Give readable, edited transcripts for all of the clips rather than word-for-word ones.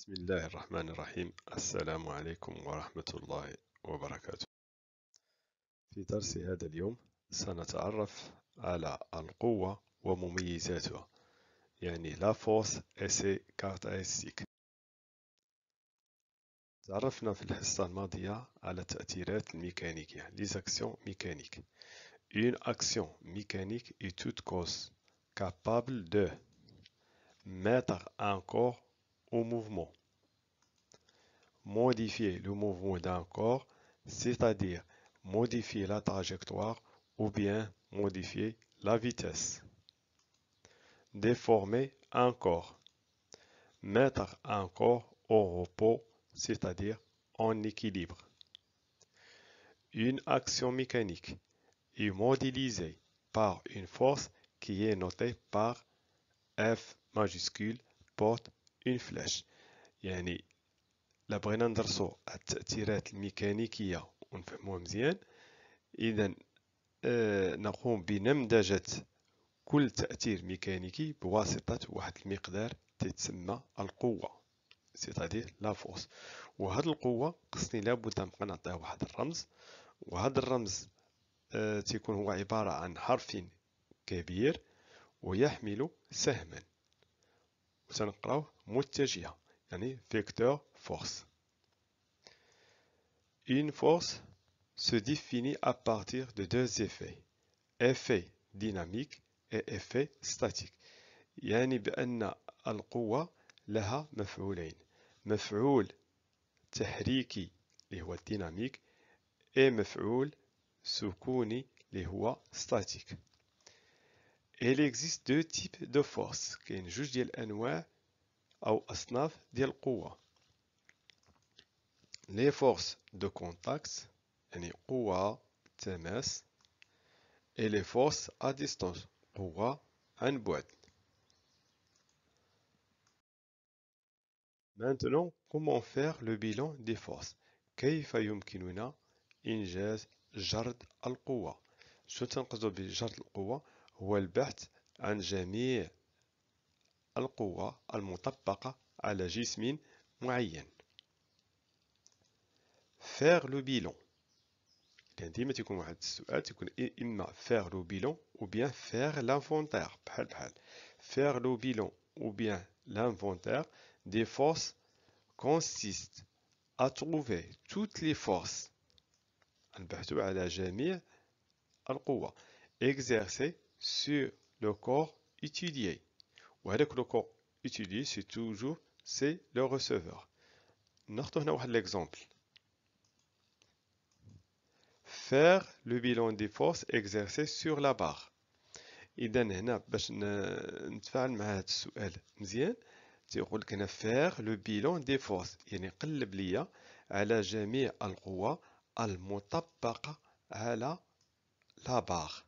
بسم الله الرحمن الرحيم. السلام عليكم ورحمة الله وبركاته. في درس هذا اليوم سنتعرف على القوة ومميزاتها، يعني la force et ses caractéristiques. تعرفنا في الحصة الماضية على التأثيرات الميكانيكية les actions mécaniques. Une action mécanique est toute cause capable de mettre un corps au mouvement, modifier le mouvement d'un corps, c'est-à-dire modifier la trajectoire ou bien modifier la vitesse. Déformer un corps, mettre un corps au repos, c'est-à-dire en équilibre. Une action mécanique est modélisée par une force qui est notée par F majuscule porte une flèche. يعني لا بغينا ندرسو التأثيرات الميكانيكية ونفهموها مزيان، إذا نقوم بنمذجة كل تأثير ميكانيكي بواسطة واحد المقدار تتسمى القوة، سيتادير لا فورس. وهاد القوة خصني لابد نبقى نعطيها واحد الرمز، وهذا الرمز تيكون هو عبارة عن حرف كبير ويحمل سهما، وسنقراوه متجهة، يعني فيكتور فورس. Une force se définit à partir de deux effets, effet dynamique et effet statique. يعني بأن القوة لها مفعولين، مفعول تحريكي اللي هو الديناميك et مفعول سكوني اللي هو statique. Il existe deux types de forces، كاين جوج ديال الأنواع أو أصناف ديال القوة. Les forces de contact يعني قوة تماس، et les forces à distance قوة عن بعد. Maintenant, comment faire le bilan des forces؟ كيف يمكننا إنجاز جرد القوة؟ شنو تنقصدو بجرد القوة؟ هو البحث عن جميع القوة المطبقة على جسم معين. Faire le bilan، يعني ديما تيكون واحد السؤال تيكون إما faire le bilan ou bien faire l'inventaire، بحال faire le bilan ou bien l'inventaire des forces consiste à trouver toutes les forces، البحث على جميع القوة exercées sur le corps étudié. وهذاك le corps étudié c'est le receveur. ناخذ هنا واحد l'exemple. Faire le bilan des forces exercées sur la barre. إذا هنا باش نتفاعل مع هذا السؤال مزيان تيقول لك هنا faire le bilan des forces، يعني قلب ليا على جميع القوى المطبقة على لا بار،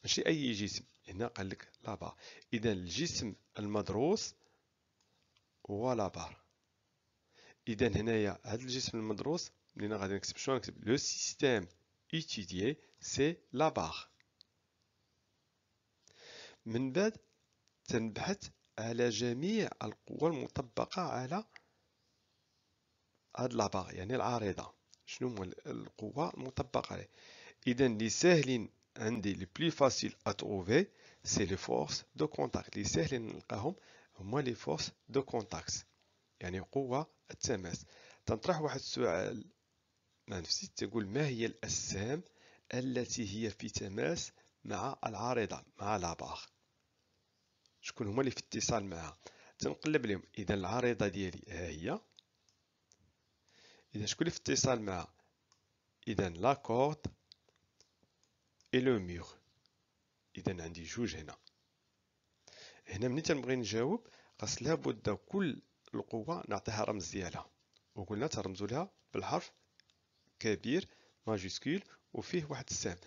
ماشي أي جسم، هنا قال لك لا بار. إذا الجسم المدروس هو لا بار. إذا هنايا هذا الجسم المدروس منين غادي نكتب شنو نكتب؟ لو سيستيم étudié سي لا بار. من بعد تنبحث على جميع القوى المطبقة على هاد لابار، يعني العارضة. شنو هو القوة المطبقة عليه؟ إذا اللي ساهلين عندي لي بلي فاسيل ا تروفي سي لي فورس دو كونتاكت، اللي ساهلين نلقاهم هما لي فورس دو كونتاكت، يعني قوة التماس. تنطرح واحد السؤال مع نفسي تقول ما هي الأجسام التي هي في تماس مع العارضة مع لابار؟ شكون هما اللي في اتصال معها؟ تنقلب لهم. إذا العارضة ديالي ها هي، إذا شكون اللي في اتصال معها؟ إذا لا كورد اي لو ميغ. إذا عندي جوج هنا. هنا ملي تنبغي نجاوب خاص لابد كل القوة نعطيها رمز ديالها، وقلنا ترمزوا لها بالحرف كبير ماجيسكول وفيه واحد السهم.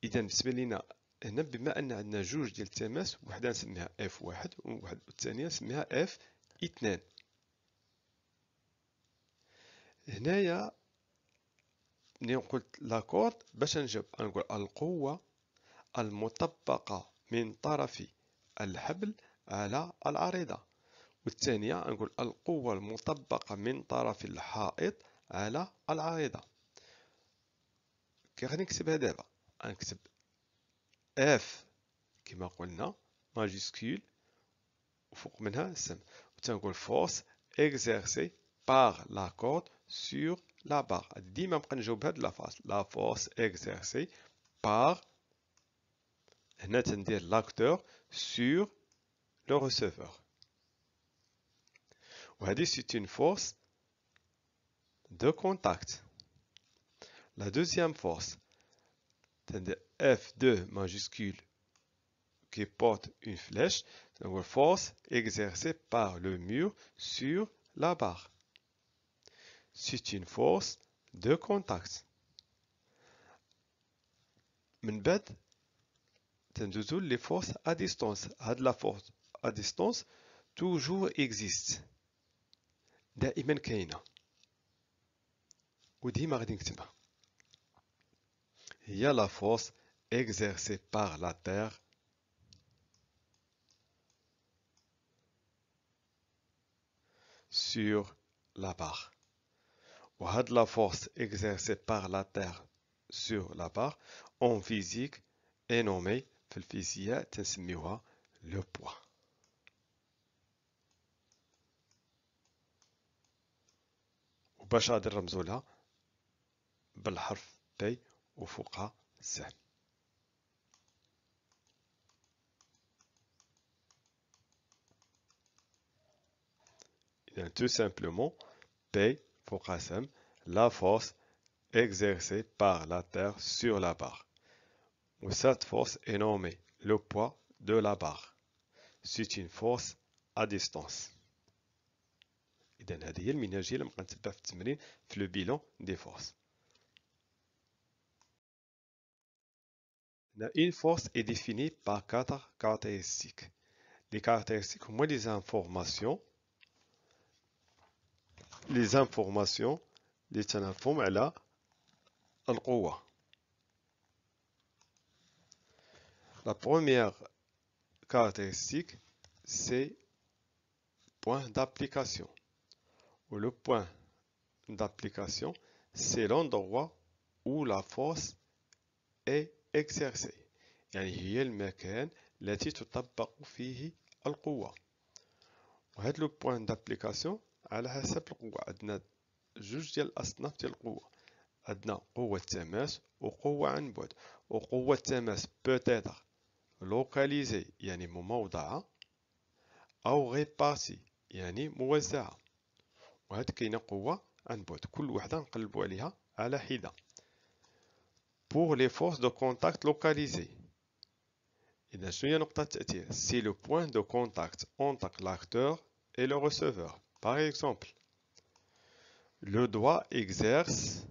إذا بالنسبة لنا هنا بما أن عندنا جوج ديال التماس، وحدة نسميها اف واحد والثانية نسميها اف اثنان. هنايا ملي قلت لاكورد باش نجاوب نقول القوة المطبقة من طرف الحبل على العارضة، والثانية نقول القوة المطبقة من طرف الحائط على العارضة. كي غادي نكتبها دابا غنكتب اف كما قلنا ماجيسكول وفوق منها سم، وتنقول force exercée par la corde sur la barre. ديما نبقى نجاوب بهاد لافاز la force exercée par، هنا تندير l'acteur sur le receveur. وهذه c'est une force de contact. La deuxième force تندير F2 majuscule qui porte une flèche, donc force exercée par le mur sur la barre. C'est une force de contact. من بعد تندوزو les forces à distance. هاد la force à distance toujours existe، دائما كاينة وديما غادي نكتبها. هي la force exercée par la terre sur la barre. وهاد la force exercée par la terre sur la barre en physique est nommée في الفيزياء تنسميوها le poids. وباش غادي نرمزو لها بالحرف P وفوقها سهم. tout simplement P فوقها سهم la force exercée par la terre sur la barre. و cette force est nommée le poids de la barre. C'est une force à distance. إذا هذه هي المنهجية اللي نبقى نتبعها في التمرين في لو بيلون دي فورس. Une force est définie par 4 caractéristiques. Les caractéristiques هما les informations اللي تنعرفهم على القوة. La première caractéristique, c'est point d'application. Le point d'application, c'est l'endroit où la force est exercée. يعني هي المكان التي تطبق فيه القوة. وهذا لو بوين دابليكاسيون على حسب القوة. عندنا جوج ديال الأصناف ديال القوة. عندنا قوة تماس وقوة عن بعد. وقوة تماس peut-être localisée يعني مموضعة أو répartie يعني موزعة. وهاد كاينة قوة عن بعد، كل وحدة نقلبو عليها على حدة. Pour les forces de contact localisées، إذا شنو هي نقطة التأثير؟ C'est le point de contact entre l'acteur et le receveur. Par exemple, le doigt exerce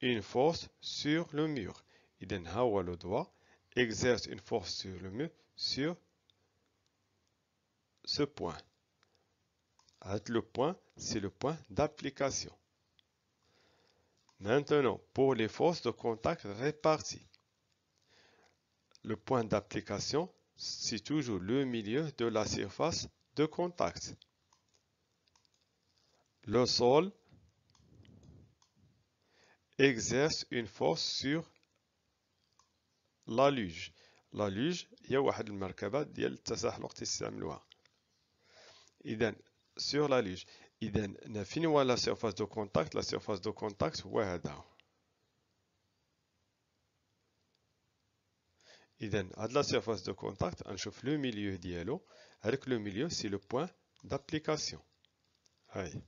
une force sur le mur. إذا ها هو le doigt exerce une force sur le mur sur ce point. Le point, c'est le point d'application. Maintenant, pour les forces de contact réparties, le point d'application, c'est toujours le milieu de la surface de contact. Le sol exerce une force sur la luge. La luge هي واحد المركبات ديال التزحلق تستعملوها. إذا sur la luge. إذا فين هو la surface de contact؟ La surface de contact هو هذا. إذا هاد la surface de contact نشوف لو milieu ديالو. هذاك لو milieu c'est le point d'application. هاي.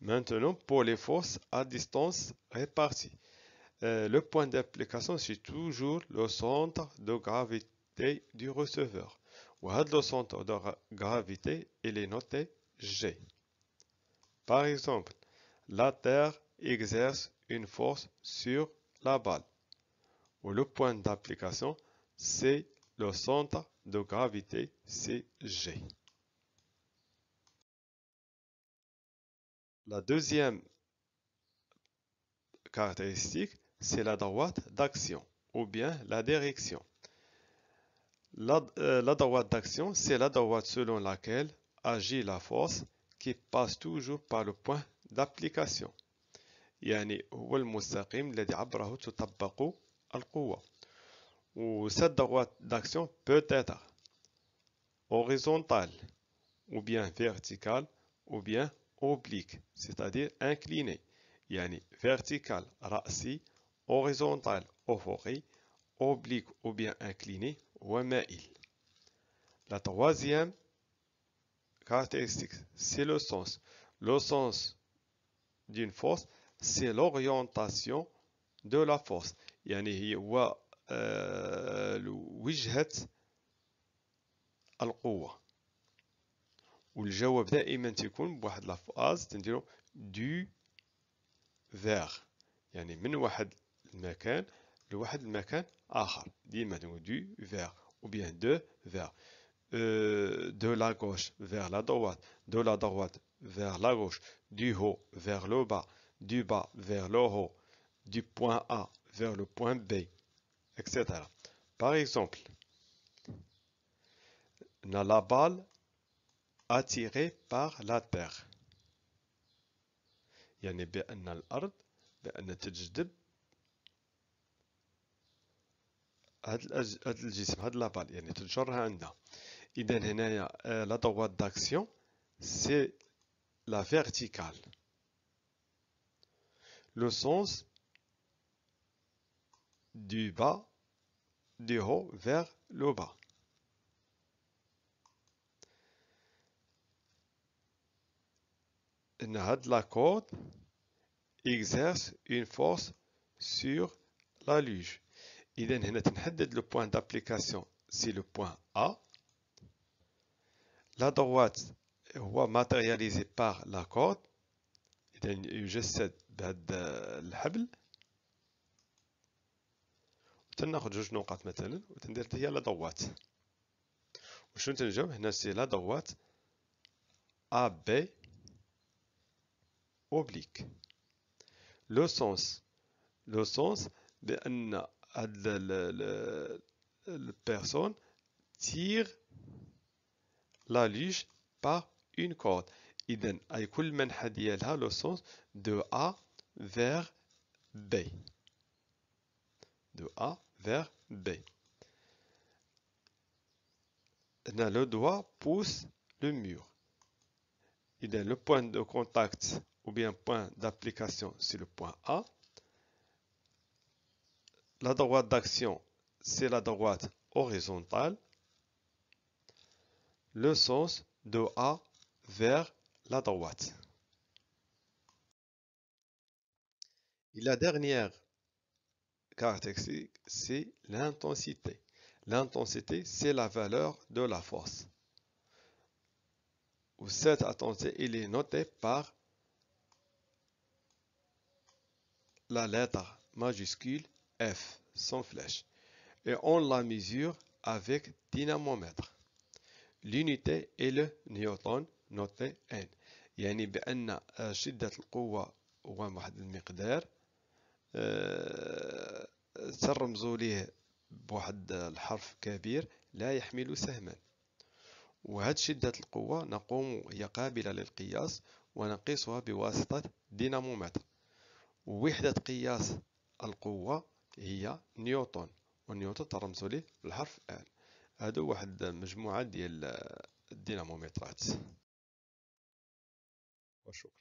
Maintenant pour les forces à distance réparties. Le point d'application c'est toujours le centre de gravité du receveur. وهذا le centre de gravité il est noté G. Par exemple, la Terre exerce une force sur la balle. Le point d'application, c'est le centre de gravité, c'est G. La deuxième caractéristique, c'est la droite d'action ou bien la direction. La droite d'action, c'est la droite selon laquelle agit la force qui passe toujours par le point d'application. يعني هو المستقيم الذي عبره تطبق القوة. Ou cette droite d'action peut être horizontale, ou bien verticale, ou bien oblique, c'est-à-dire inclinée. يعني verticale رأسي, horizontale أفقي, oblique ou bien incliné ومائل. La troisième caractéristique, c'est le sens. Le sens d'une force, c'est l'orientation de la force. يعني هو وجهة القوة. والجواب دائما تكون بواحد لافاز تنديرو دو vers. يعني من واحد المكان لواحد المكان آخر. ديما تنقول دو vers ou bien de vers. De la gauche vers la droite, de la droite vers la gauche, du haut vers le bas, du bas vers le haut, du point A vers le point B, etc. Par exemple, la balle attirée par la terre. يعني بأن الأرض بأن تجذب هذا الجسم هذا لابال يعني تجرها عندها. إذا هنايا la droite d'action c'est la verticale. Le sens du bas, du haut vers le bas. La corde exerce une force sur la luge. إذا هنا تنحدد le point d'application c'est le point A. La droite هو matérialisé par la corde. إذا يجسد بهذا الحبل. تناخذ جوج نقاط مثلا وتندير هي لا droite. وشنو تنجاوب هنا سي لا droite AB oblique. Le sens بأن la personne tire la luge par une corde. إذن أي كل منحى ديالها le sens de A vers B. De A vers B. Le doigt pousse le mur. إذن le point de contact ou bien point d'application c'est le point A. La droite d'action c'est la droite horizontale. Le sens de A vers la droite. Et la dernière caractéristique, c'est l'intensité. L'intensité, c'est la valeur de la force. Où cette intensité, elle est notée par la lettre majuscule F, sans flèche. Et on la mesure avec dynamomètre. L'unité est le newton, noté N. يعني بأن شدة القوة هو واحد المقدار ترمزوا ليه بواحد الحرف كبير لا يحمل سهما. وهذه شدة القوة نقوم هي قابلة للقياس ونقيسها بواسطة دينامومتر. ووحدة قياس القوة هي نيوتن ونيوتن ترمز ليه بالحرف N. هادو واحد مجموعة ديال الدينامومترات. وشكرا.